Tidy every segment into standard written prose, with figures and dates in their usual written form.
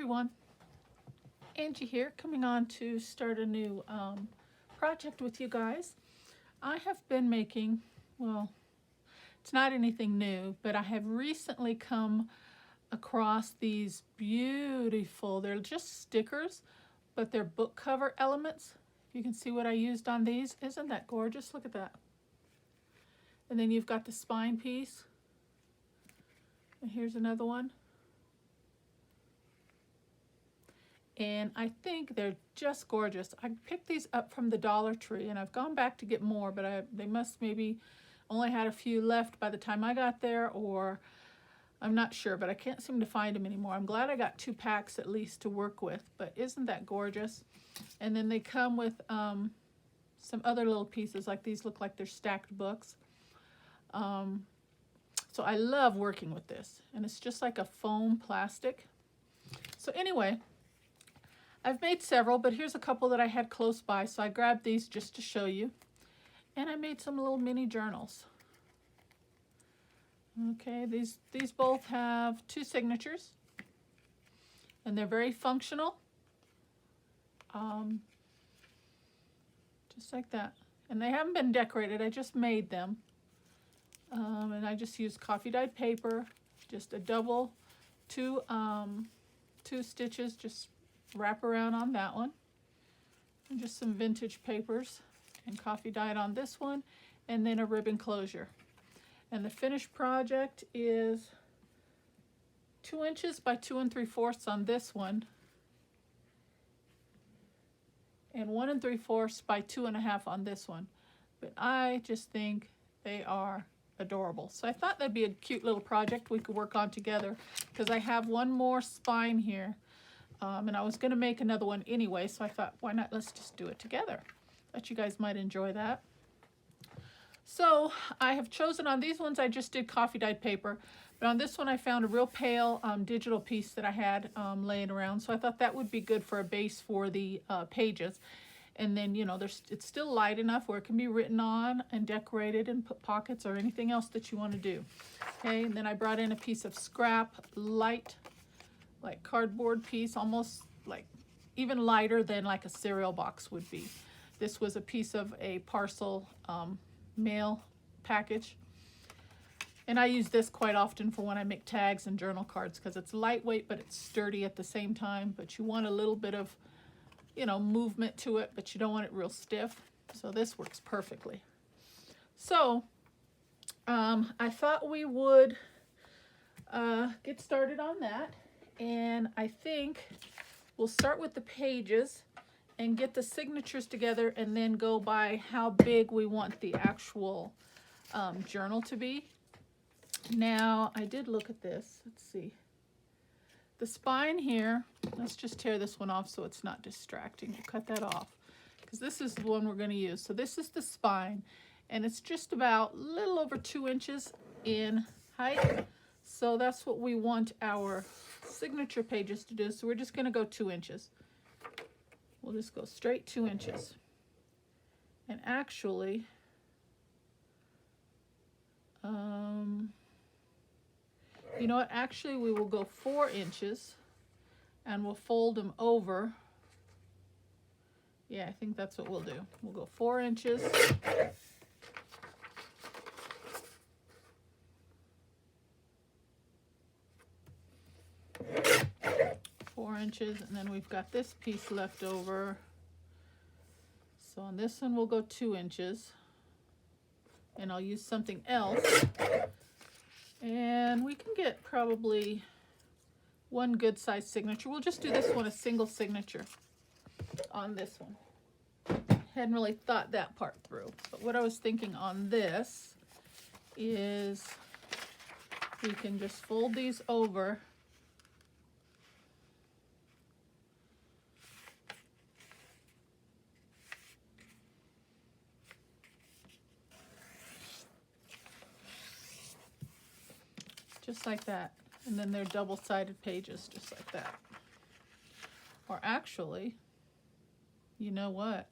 everyone, Angie here, coming on to start a new project with you guys. I have been making, well, it's not anything new, but I have recently come across these beautiful, they're just stickers, but they're book cover elements. You can see what I used on these. Isn't that gorgeous? Look at that. And then you've got the spine piece. And here's another one. And I think they're just gorgeous. I picked these up from the Dollar Tree, and I've gone back to get more, but they must maybe only had a few left by the time I got there, or I'm not sure, but I can't seem to find them anymore. I'm glad I got 2 packs at least to work with, but isn't that gorgeous? And then they come with some other little pieces, like these look like they're stacked books. So I love working with this, and it's just like a foam plastic. So anyway, I've made several, but here's a couple that I had close by, so I grabbed these just to show you. And I made some little mini journals. Okay, these both have 2 signatures, and they're very functional. Just like that. And they haven't been decorated, I just made them. And I just used coffee dyed paper, just a double, 2 stitches, just wrap around on that one, and just some vintage papers and coffee dyed on this one, and then a ribbon closure. And the finished project is 2 inches by 2 3/4 on this one, and 1 3/4 by 2 1/2 on this one. But I just think they are adorable. So I thought that'd be a cute little project we could work on together, because I have one more spine here. And I was going to make another one anyway, so I thought, why not, let's just do it together. Thought you guys might enjoy that. So I have chosen, on these ones I just did coffee dyed paper, but on this one I found a real pale digital piece that I had laying around, so I thought that would be good for a base for the pages. And then, you know, it's still light enough where it can be written on and decorated and put pockets or anything else that you want to do. Okay, and then I brought in a piece of scrap, light, like cardboard piece, almost like even lighter than like a cereal box would be. This was a piece of a parcel mail package, and I use this quite often for when I make tags and journal cards, because it's lightweight but it's sturdy at the same time, but you want a little bit of, you know, movement to it, but you don't want it real stiff. So this works perfectly. So I thought we would get started on that. And I think we'll start with the pages and get the signatures together, and then go by how big we want the actual journal to be. Now, I did look at this. Let's see. The spine here, let's just tear this one off so it's not distracting. We'll cut that off, because this is the one we're going to use. So this is the spine, and it's just about a little over 2 inches in height. So that's what we want our signature pages to do. So we're just going to go 2 inches. We'll just go straight 2 inches. And actually, you know what? Actually, we will go 4 inches, and we'll fold them over. Yeah, I think that's what we'll do. We'll go 4 inches. 4 inches, and then we've got this piece left over. So on this one we'll go 2 inches, and I'll use something else, and we can get probably one good size signature. We'll just do this one a single signature on this one. Hadn't really thought that part through, but what I was thinking on this is we can just fold these over . Just like that. And then they're double-sided pages, just like that. Or actually, you know what?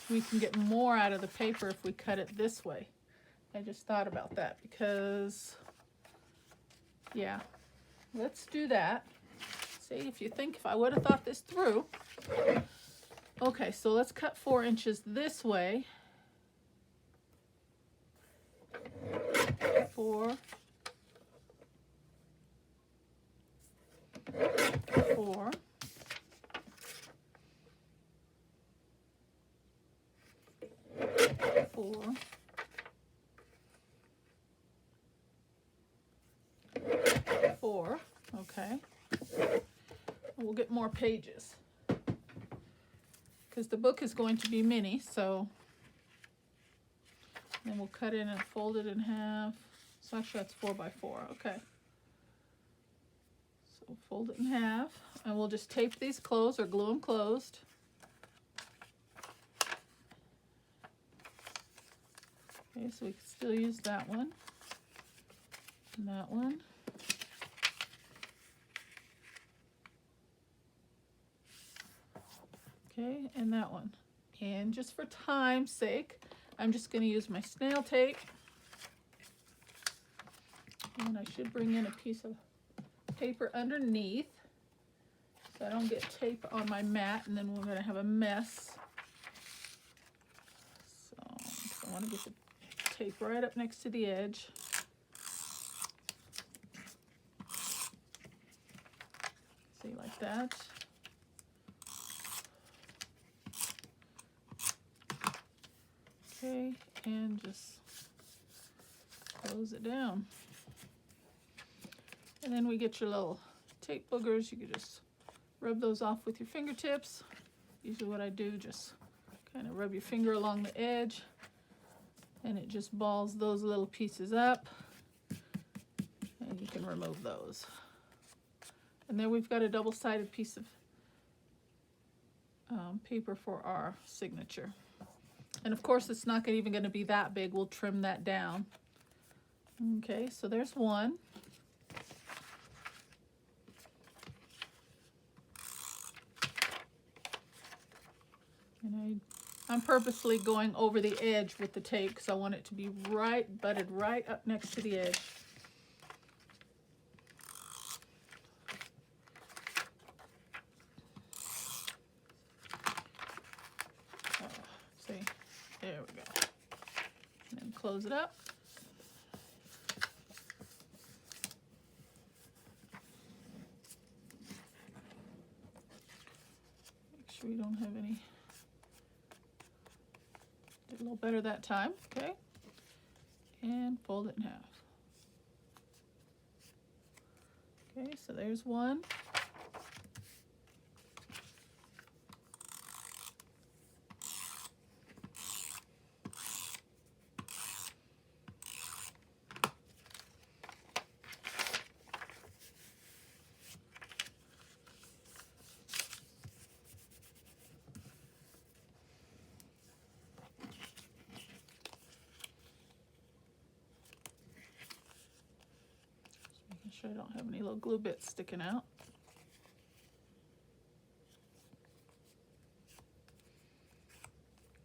We can get more out of the paper if we cut it this way I just thought about that because, yeah, let's do that. See, if I would have thought this through. Okay, so let's cut 4 inches this way. 4, 4. 4. 4. Okay. We'll get more pages because the book is going to be mini, so then we'll cut in and fold it in half. So actually that's 4 by 4. Okay. So fold it in half, and we'll just tape these closed or glue them closed. Okay, so we can still use that one and that one. Okay, and that one. And just for time's sake, I'm just going to use my snail tape. And I should bring in a piece of paper underneath so I don't get tape on my mat, and then we're going to have a mess. So I want to get the tape right up next to the edge. See, like that. Okay, and just close it down. And then we get your little tape boogers. You can just rub those off with your fingertips. Usually what I do, just kind of rub your finger along the edge, and it just balls those little pieces up, and you can remove those. And then we've got a double-sided piece of paper for our signature. And of course it's not even going to be that big. We'll trim that down. Okay, so there's one. And I'm purposely going over the edge with the tape because I want it to be butted right up next to the edge. See, there we go. And then close it up. Make sure we don't have any. Did a little better that time, okay? And fold it in half. Okay, so there's one. Making sure I don't have any little glue bits sticking out.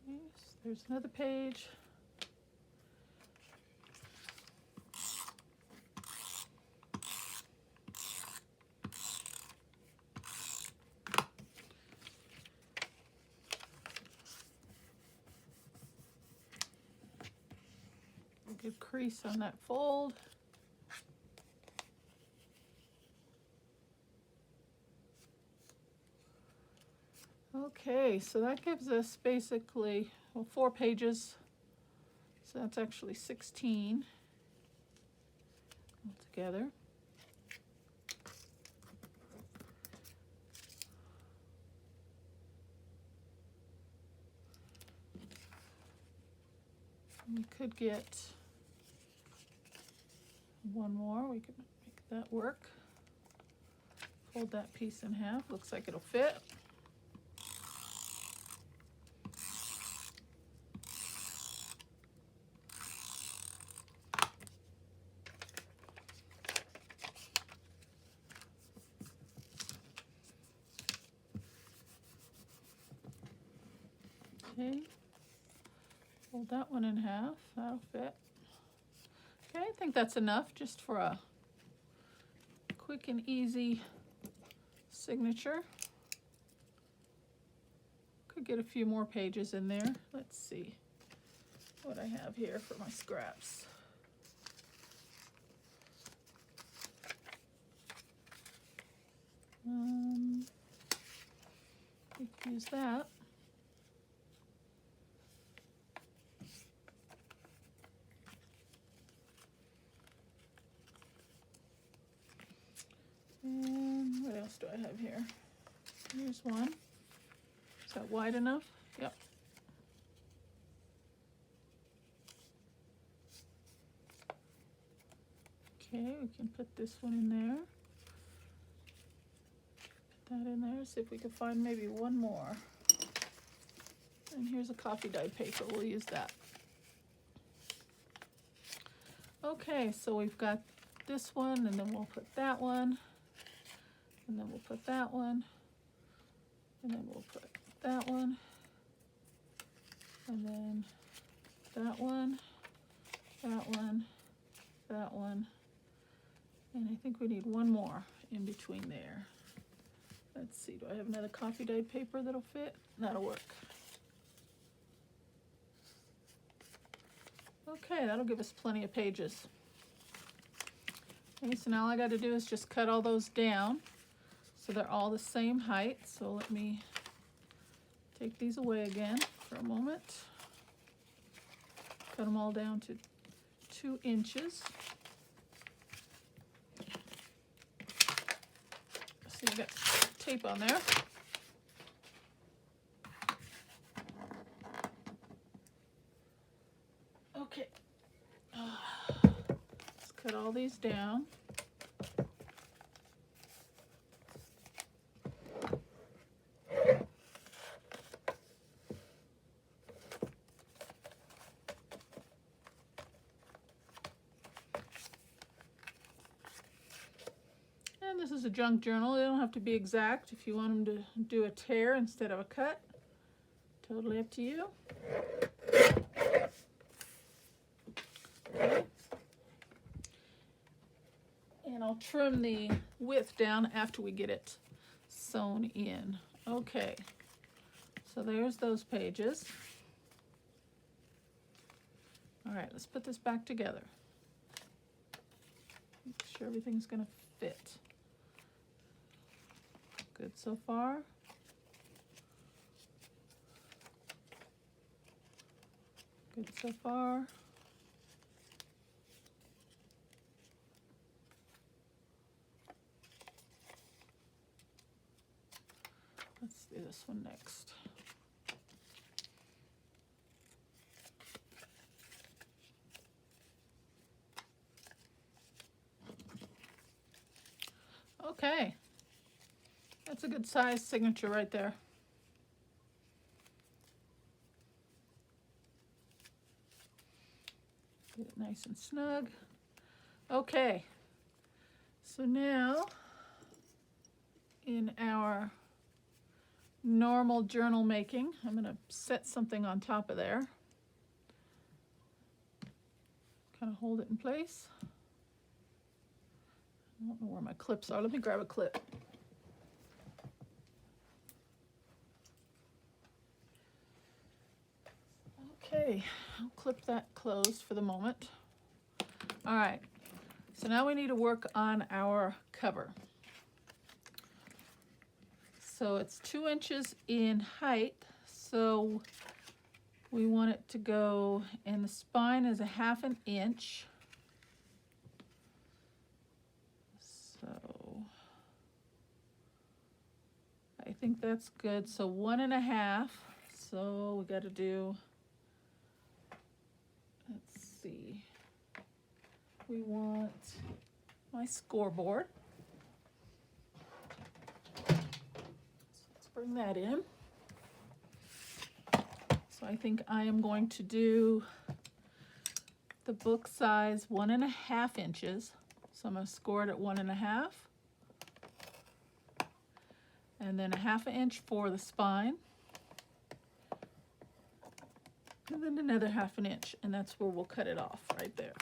Okay, so there's another page. A good crease on that fold. Okay, so that gives us basically, well, 4 pages. So that's actually 16 altogether. We could get one more. We could make that work. Fold that piece in half. Looks like it'll fit. Okay, fold that one in half, that'll fit. Okay, I think that's enough just for a quick and easy signature. Could get a few more pages in there. Let's see what I have here for my scraps. We can use that. And what else do I have here? Here's one. Is that wide enough? Yep. Okay, we can put this one in there. Put that in there. See if we can find maybe one more. And here's a coffee dyed paper. We'll use that. Okay, so we've got this one, and then we'll put that one, and then we'll put that one, and then we'll put that one, and then that one, that one, that one, and I think we need one more in between there. Let's see, do I have another coffee dyed paper that'll fit? That'll work. Okay, that'll give us plenty of pages. Okay, so now all I got to do is just cut all those down so they're all the same height. So let me take these away again for a moment. Cut them all down to 2 inches. See, I got tape on there. Okay. Let's cut all these down. And this is a junk journal. They don't have to be exact. If you want them to do a tear instead of a cut, totally up to you. Okay. And I'll trim the width down after we get it sewn in. Okay, so there's those pages. All right, let's put this back together. Make sure everything's gonna fit. Good so far. Good so far. Let's do this one next. Okay, that's a good size signature right there. Get it nice and snug. Okay, so now in our normal journal making, I'm going to set something on top of there. Kind of hold it in place. I don't know where my clips are. Let me grab a clip. Okay, I'll clip that closed for the moment. All right, so now we need to work on our cover. So it's 2 inches in height, so we want it to go, and the spine is 1/2 inch. So I think that's good. So 1 1/2. So we got to do, let's see, we want my scoreboard. Bring that in. So I think I am going to do the book size 1 1/2 inches. So I'm going to score it at 1 1/2. And then 1/2 inch for the spine. And then another 1/2 inch, and that's where we'll cut it off right there.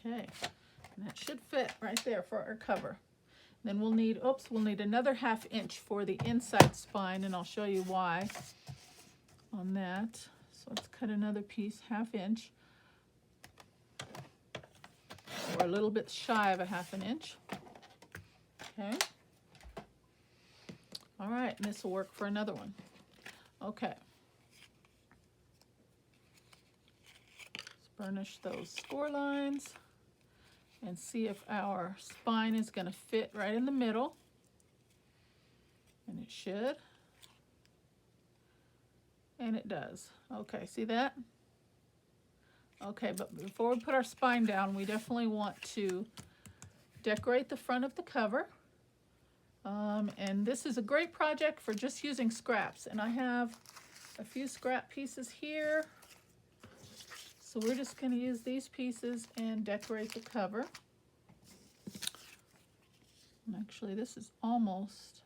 Okay, and that should fit right there for our cover. Then we'll need, we'll need another 1/2 inch for the inside spine, and I'll show you why on that. So let's cut another piece, 1/2 inch. We're a little bit shy of a 1/2 inch. Okay. All right, and this will work for another one. Okay. Let's burnish those score lines and see if our spine is going to fit right in the middle. And it should. And it does. Okay, see that? Okay, but before we put our spine down, we definitely want to decorate the front of the cover. And this is a great project for just using scraps. And I have a few scrap pieces here. So we're just going to use these pieces and decorate the cover. And actually, this is almost,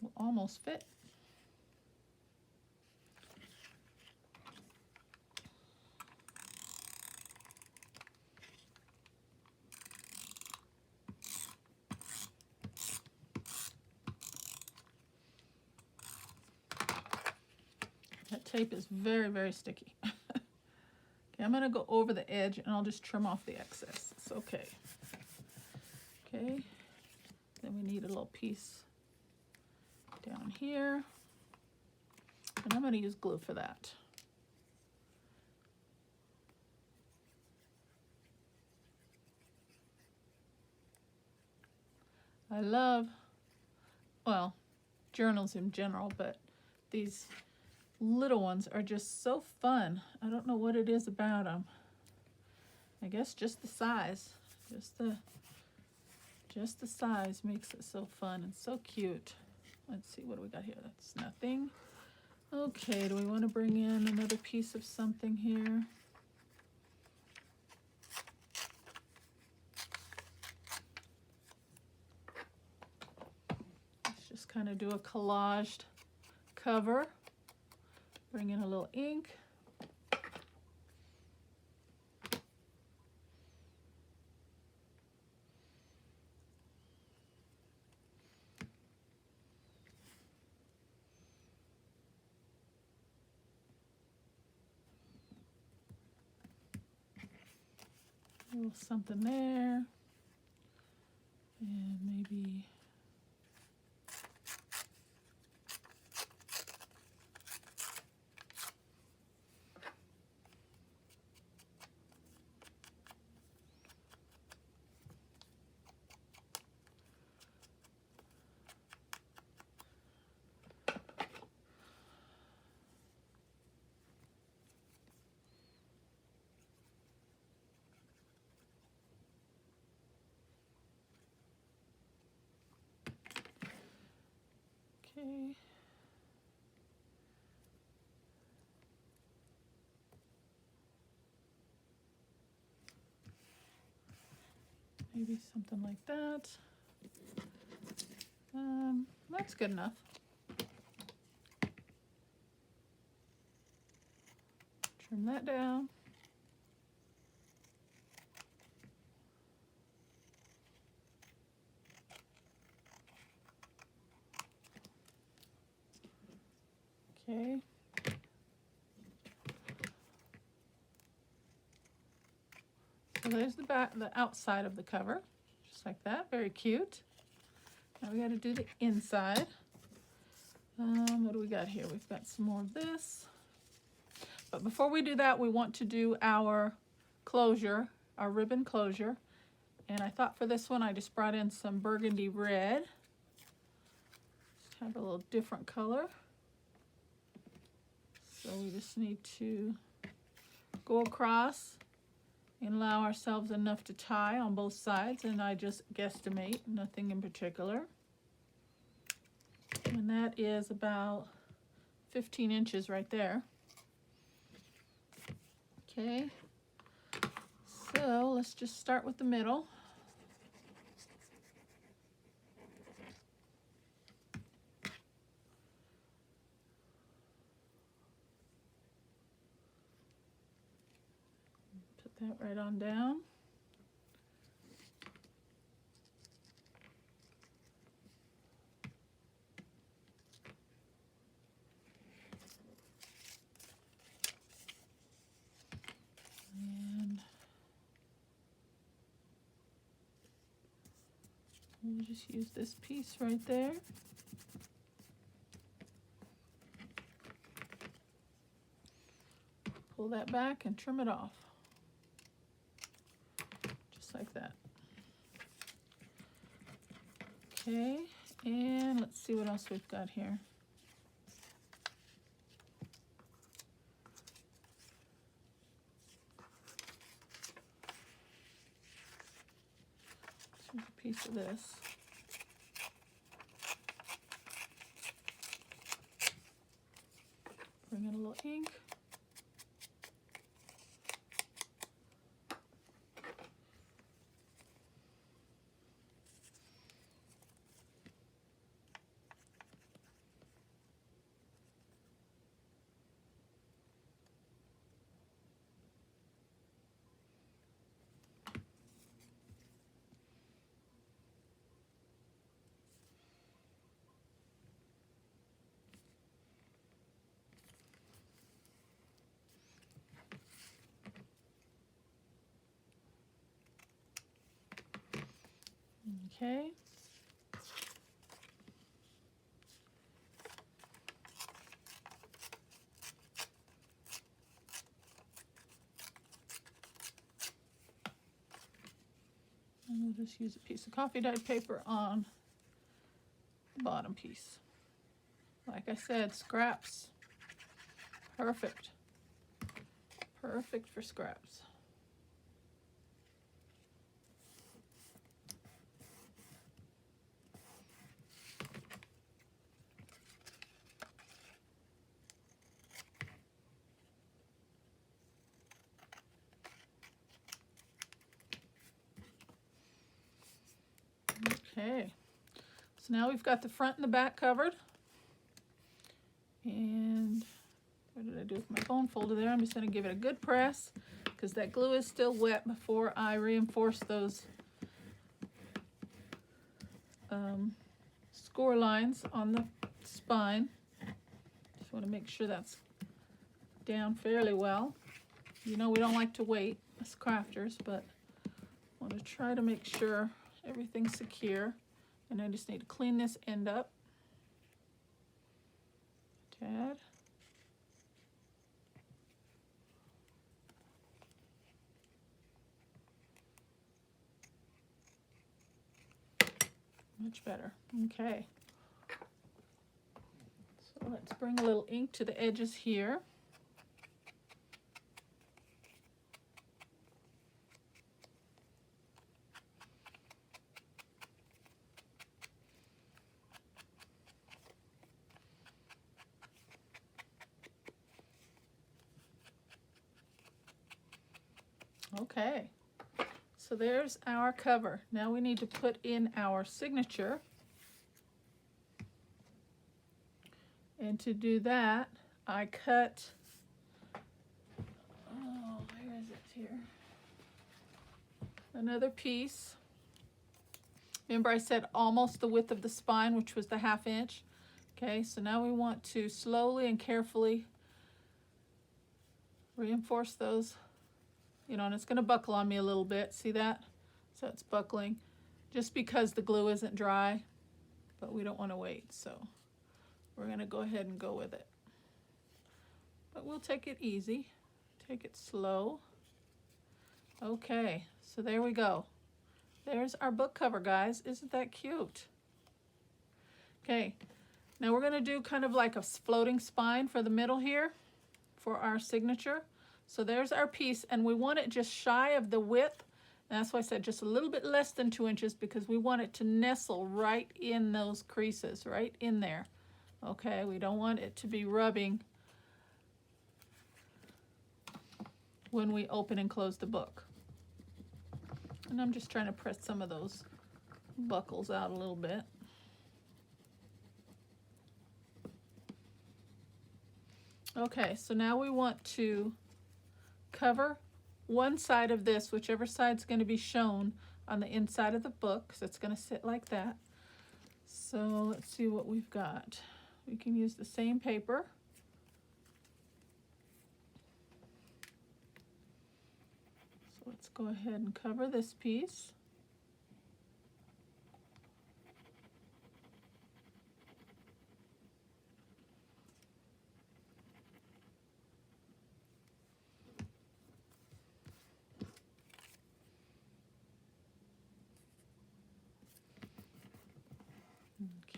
will almost fit. That tape is very, very sticky. Okay, I'm going to go over the edge and I'll just trim off the excess. It's okay. Okay, then we need a little piece down here. And I'm going to use glue for that. I love, well, journals in general, but these little ones are just so fun. I don't know what it is about them. I guess just the size. Just the size makes it so fun and so cute. Let's see, what do we got here? That's nothing. Okay, do we want to bring in another piece of something here? Let's just kind of do a collaged cover. Bring in a little ink. A little something there. And maybe okay. Maybe something like that. That's good enough. Trim that down. Okay. So there's the back, the outside of the cover, just like that. Very cute. Now we got to do the inside. What do we got here? We've got some more of this. But before we do that, we want to do our closure, our ribbon closure. And I thought for this one, I just brought in some burgundy red. Just have a little different color. So we just need to go across and allow ourselves enough to tie on both sides, and I just guesstimate, nothing in particular. And that is about 15 inches right there. Okay, so let's just start with the middle. that right on down. And we'll just use this piece right there. Pull that back and trim it off. Just like that. Okay, and let's see what else we've got here. Here's a piece of this. Bring in a little ink. Okay. And we'll just use a piece of coffee dyed paper on the bottom piece. Like I said, scraps. Perfect. Perfect for scraps. Okay, so now we've got the front and the back covered. And what did I do with my bone folder there? I'm just going to give it a good press because that glue is still wet before I reinforce those score lines on the spine. Just want to make sure that's down fairly well. You know we don't like to wait as crafters, but I want to try to make sure everything's secure. And I just need to clean this end up. Tad. Much better. Okay. So let's bring a little ink to the edges here. Okay, so there's our cover. Now we need to put in our signature. And to do that, I cut, oh, where is it here? Another piece. Remember I said almost the width of the spine, which was the 1/2 inch. Okay, so now we want to slowly and carefully reinforce those. You know, and it's going to buckle on me a little bit. See that? So it's buckling just because the glue isn't dry, but we don't want to wait. So we're going to go ahead and go with it. But we'll take it easy. Take it slow. Okay, so there we go. There's our book cover, guys. Isn't that cute? Okay, now we're going to do kind of like a floating spine for the middle here for our signature. So there's our piece, and we want it just shy of the width. And that's why I said just a little bit less than 2 inches because we want it to nestle right in those creases, right in there. Okay, we don't want it to be rubbing when we open and close the book. And I'm just trying to press some of those buckles out a little bit. Okay, so now we want to cover one side of this, whichever side's going to be shown on the inside of the book, so it's going to sit like that. So let's see what we've got. We can use the same paper. So let's go ahead and cover this piece.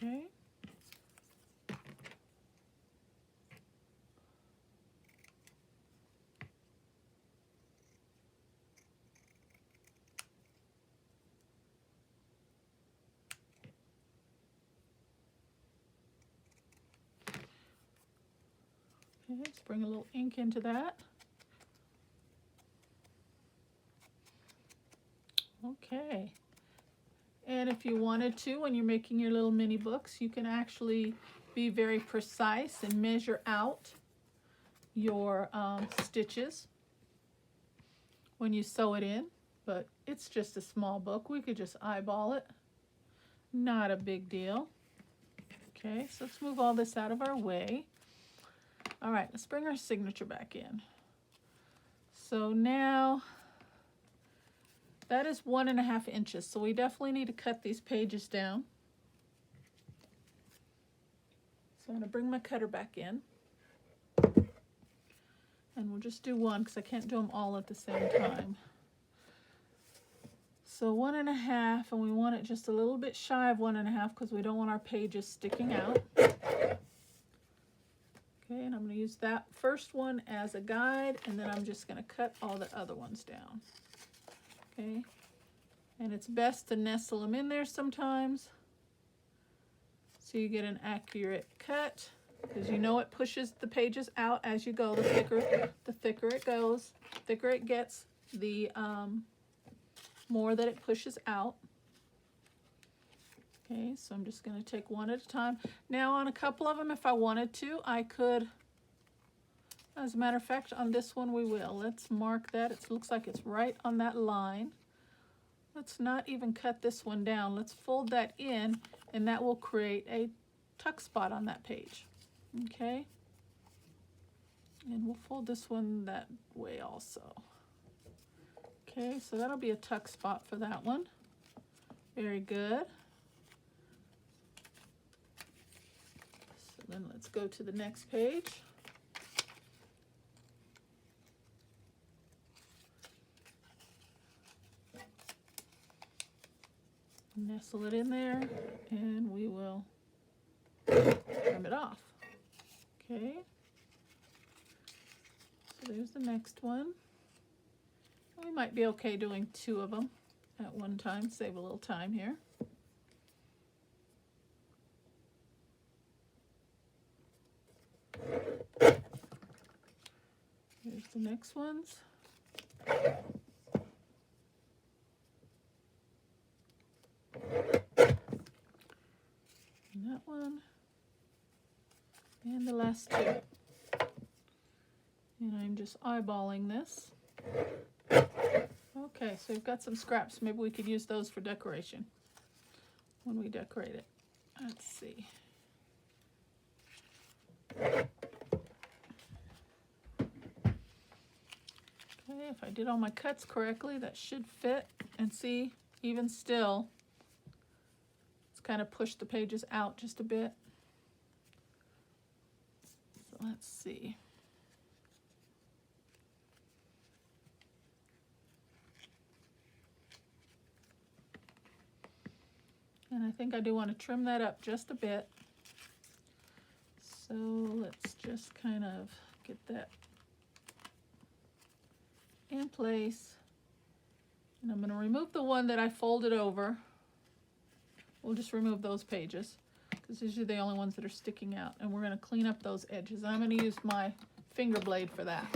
Okay. Okay, let's bring a little ink into that. Okay. And if you wanted to, when you're making your little mini books, you can actually be very precise and measure out your stitches when you sew it in. But it's just a small book. We could just eyeball it. Not a big deal. Okay, so let's move all this out of our way. All right, let's bring our signature back in. So now, that is 1.5 inches, so we definitely need to cut these pages down. So I'm going to bring my cutter back in. And we'll just do one because I can't do them all at the same time. So 1.5, and we want it just a little bit shy of 1.5 because we don't want our pages sticking out. Okay, and I'm going to use that first one as a guide, and then I'm just going to cut all the other ones down. Okay, and it's best to nestle them in there sometimes so you get an accurate cut, because you know it pushes the pages out as you go. The thicker it goes, the thicker it gets, the more that it pushes out. Okay, so I'm just going to take one at a time. Now on a couple of them, if I wanted to, I could, as a matter of fact, on this one we will. Let's mark that. It looks like it's right on that line. Let's not even cut this one down. Let's fold that in, and that will create a tuck spot on that page. Okay, and we'll fold this one that way also. Okay, so that'll be a tuck spot for that one. Very good. So then let's go to the next page. Nestle it in there, and we will trim it off. Okay, so there's the next one. We might be okay doing 2 of them at one time, save a little time here. Here's the next ones. And that one. And the last 2. And I'm just eyeballing this. Okay, so we've got some scraps. Maybe we could use those for decoration when we decorate it. Let's see. Okay, if I did all my cuts correctly, that should fit. And see, even still, it's kind of pushed the pages out just a bit. So let's see. And I think I do want to trim that up just a bit. So let's just kind of get that in place. And I'm going to remove the one that I folded over. We'll just remove those pages because these are the only ones that are sticking out. And we're going to clean up those edges. I'm going to use my finger blade for that.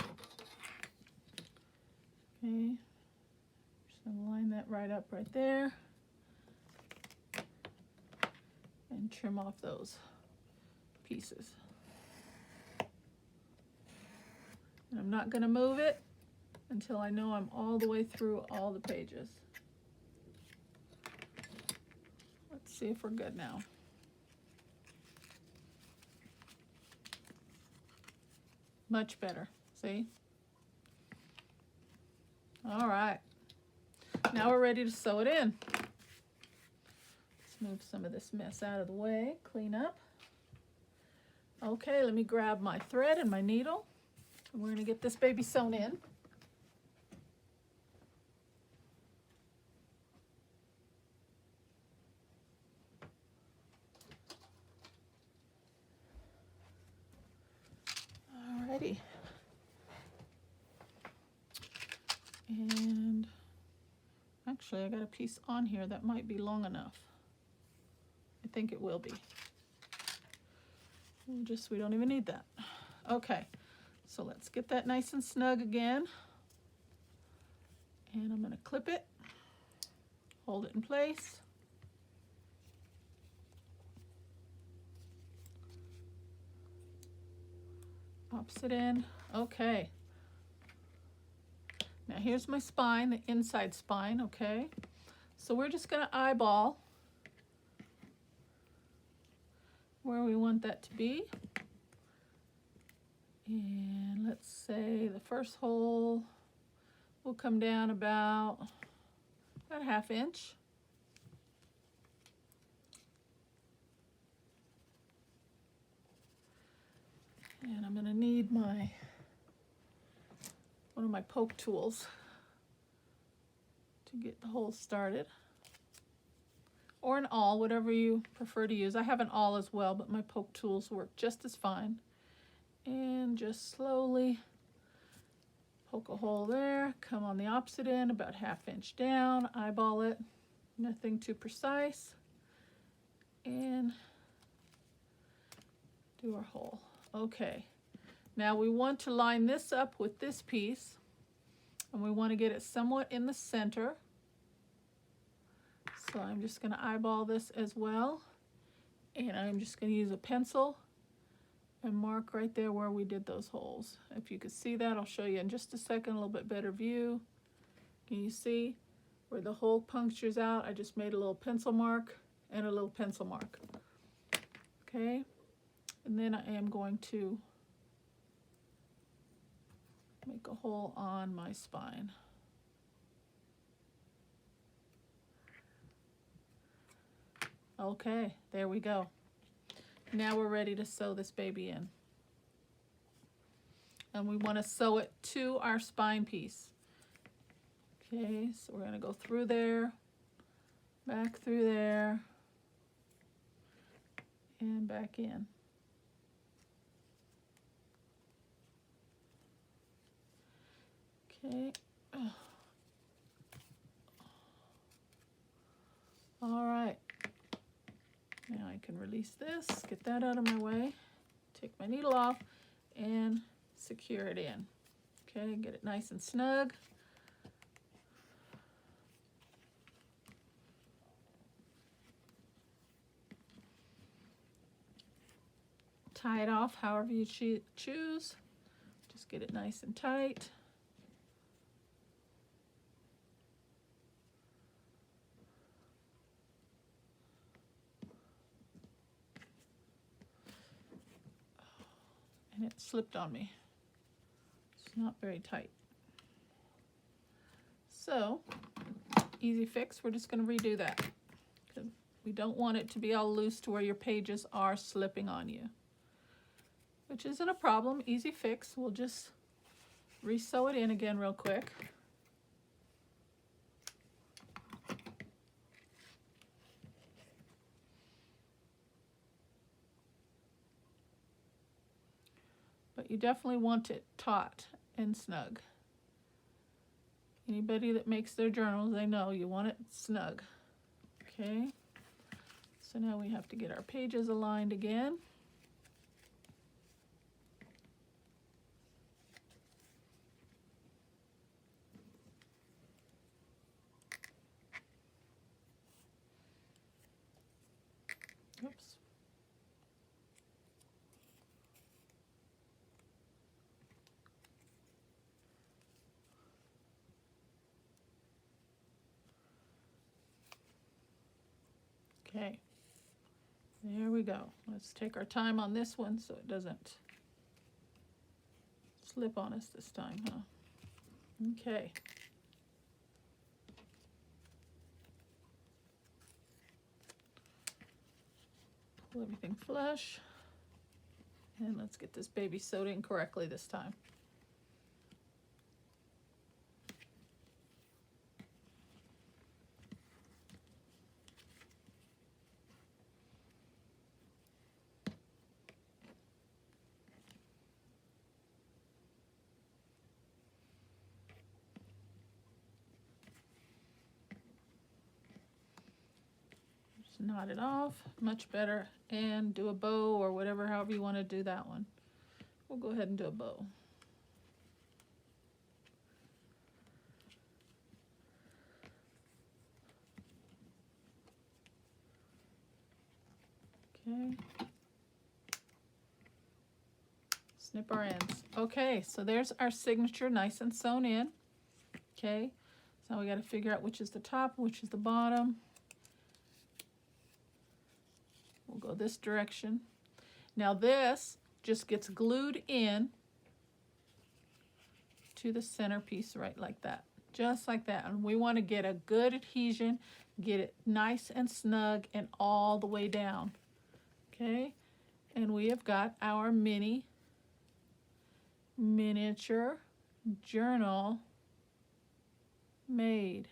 Okay, just going to line that right up right there. And trim off those pieces. And I'm not going to move it until I know I'm all the way through all the pages. Let's see if we're good now. Much better, see? All right, now we're ready to sew it in. Let's move some of this mess out of the way, clean up. Okay, let me grab my thread and my needle, and we're gonna get this baby sewn in. Alrighty. And actually I got a piece on here that might be long enough. I think it will be. We don't even need that. Okay, so let's get that nice and snug again. And I'm gonna clip it, hold it in place. Opposite end, okay. Now here's my spine, the inside spine, okay? So we're just gonna eyeball where we want that to be. And let's say the first hole will come down about a ½ inch. And I'm gonna need one of my poke tools to get the hole started. Or an awl, whatever you prefer to use. I have an awl as well, but my poke tools work just as fine. And just slowly poke a hole there, come on the opposite end, about ½ inch down, eyeball it, nothing too precise, and do our hole. Okay, now we want to line this up with this piece, and we want to get it somewhat in the center. So I'm just going to eyeball this as well, and I'm just going to use a pencil and mark right there where we did those holes. If you could see that, I'll show you in just a second, a little bit better view. Can you see where the hole punctures out? I just made a little pencil mark and a little pencil mark. Okay, and then I am going to make a hole on my spine. Okay, there we go. Now we're ready to sew this baby in. And we want to sew it to our spine piece. Okay, so we're going to go through there, back through there, and back in. Okay. All right. Now I can release this, get that out of my way, take my needle off, and secure it in. Okay, get it nice and snug. Tie it off however you choose. Just get it nice and tight. And it slipped on me. It's not very tight. So, easy fix, we're just going to redo that. Because we don't want it to be all loose to where your pages are slipping on you. Which isn't a problem, easy fix. We'll just re-sew it in again real quick. But you definitely want it taut and snug. Anybody that makes their journals, they know you want it snug. Okay, so now we have to get our pages aligned again. Oops. Okay, there we go. Let's take our time on this one so it doesn't slip on us this time, huh? Okay. Pull everything flush. And let's get this baby sewed in correctly this time. Just knot it off, much better, and do a bow or whatever, however you want to do that one. We'll go ahead and do a bow. Okay. Snip our ends. Okay, so there's our signature nice and sewn in. Okay, so now we got to figure out which is the top, which is the bottom. We'll go this direction. Now this just gets glued in to the centerpiece right like that. Just like that. And we want to get a good adhesion, get it nice and snug and all the way down. Okay, and we have got our miniature journal made.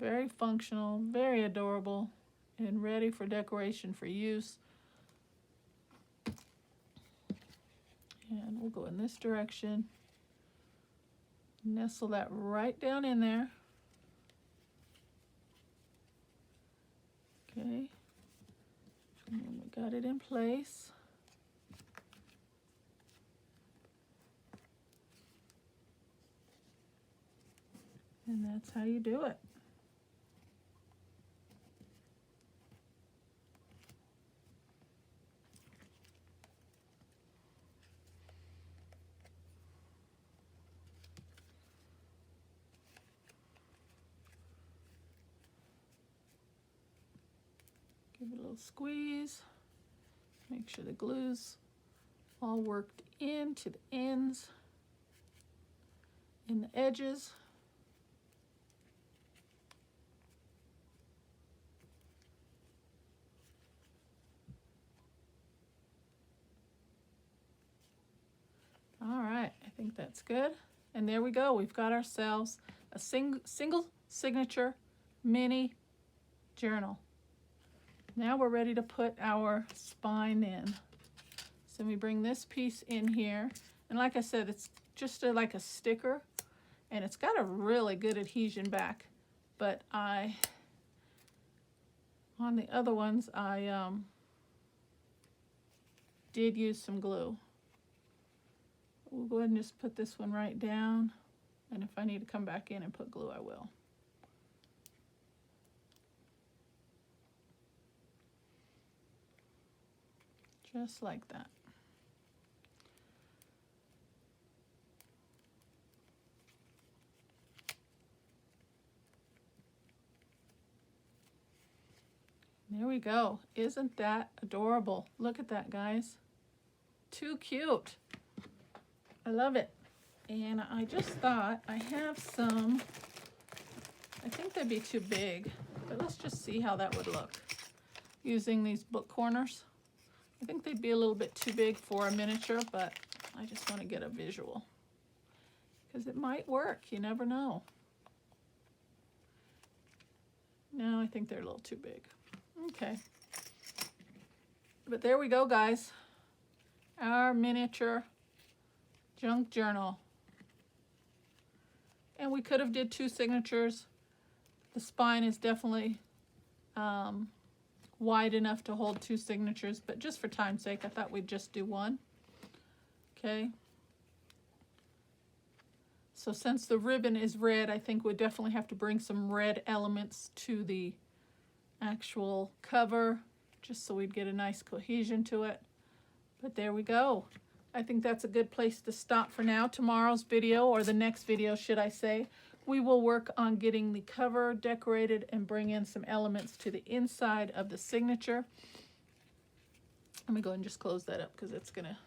Very functional, very adorable, and ready for decoration for use. And we'll go in this direction. Nestle that right down in there. Okay. And we got it in place. And that's how you do it. Give it a little squeeze. Make sure the glue's all worked into the ends and the edges. All right, I think that's good. And there we go. We've got ourselves a single signature mini journal. Now we're ready to put our spine in. So we bring this piece in here. And like I said, it's just like a sticker. And it's got a really good adhesion back. But on the other ones, I did use some glue. We'll go ahead and just put this one right down. And if I need to come back in and put glue, I will. Just like that. There we go. Isn't that adorable? Look at that, guys. Too cute. I love it. And I just thought I have some, I think they'd be too big, but let's just see how that would look using these book corners. I think they'd be a little bit too big for a miniature, but I just want to get a visual because it might work. You never know. No, I think they're a little too big. Okay. But there we go, guys. Our miniature junk journal. And we could have did 2 signatures. The spine is definitely wide enough to hold 2 signatures, but just for time's sake, I thought we'd just do 1. Okay. So since the ribbon is red, I think we'd definitely have to bring some red elements to the actual cover, just so we'd get a nice cohesion to it. But there we go. I think that's a good place to stop for now. Tomorrow's video, or the next video, should I say, we will work on getting the cover decorated and bring in some elements to the inside of the signature. Let me go ahead and just close that up because it's gonna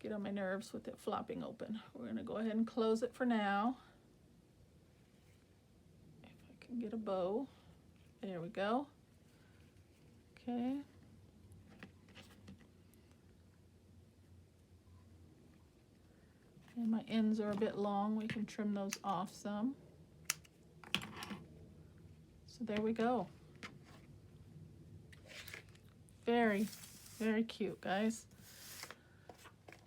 get on my nerves with it flopping open. We're gonna go ahead and close it for now. If I can get a bow. There we go. Okay. And my ends are a bit long. We can trim those off some. So there we go. Very, very cute, guys.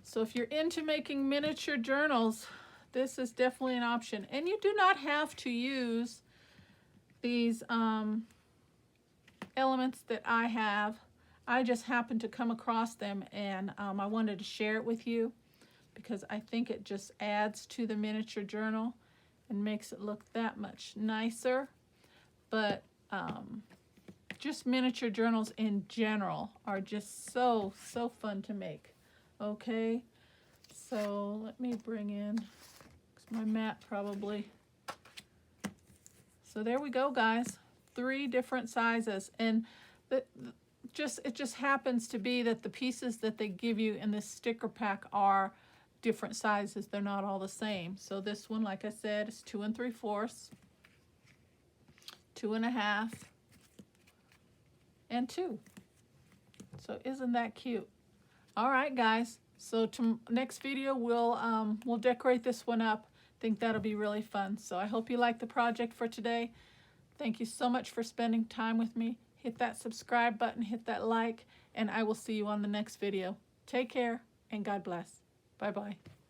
So if you're into making miniature journals, this is definitely an option. And you do not have to use these elements that I have. I just happened to come across them, and I wanted to share it with you because I think it just adds to the miniature journal and makes it look that much nicer. But just miniature journals in general are just so fun to make. Okay, so let me bring in my mat probably. So there we go, guys. 3 different sizes, and it just happens to be that the pieces that they give you in this sticker pack are different sizes. They're not all the same. So this one, like I said, is 2 3/4, 2 1/2, and 2. So isn't that cute? All right, guys. So to next video, we'll decorate this one up. Think that'll be really fun. So I hope you like the project for today. Thank you so much for spending time with me. Hit that subscribe button, hit that like, and I will see you on the next video. Take care, and God bless. Bye-bye.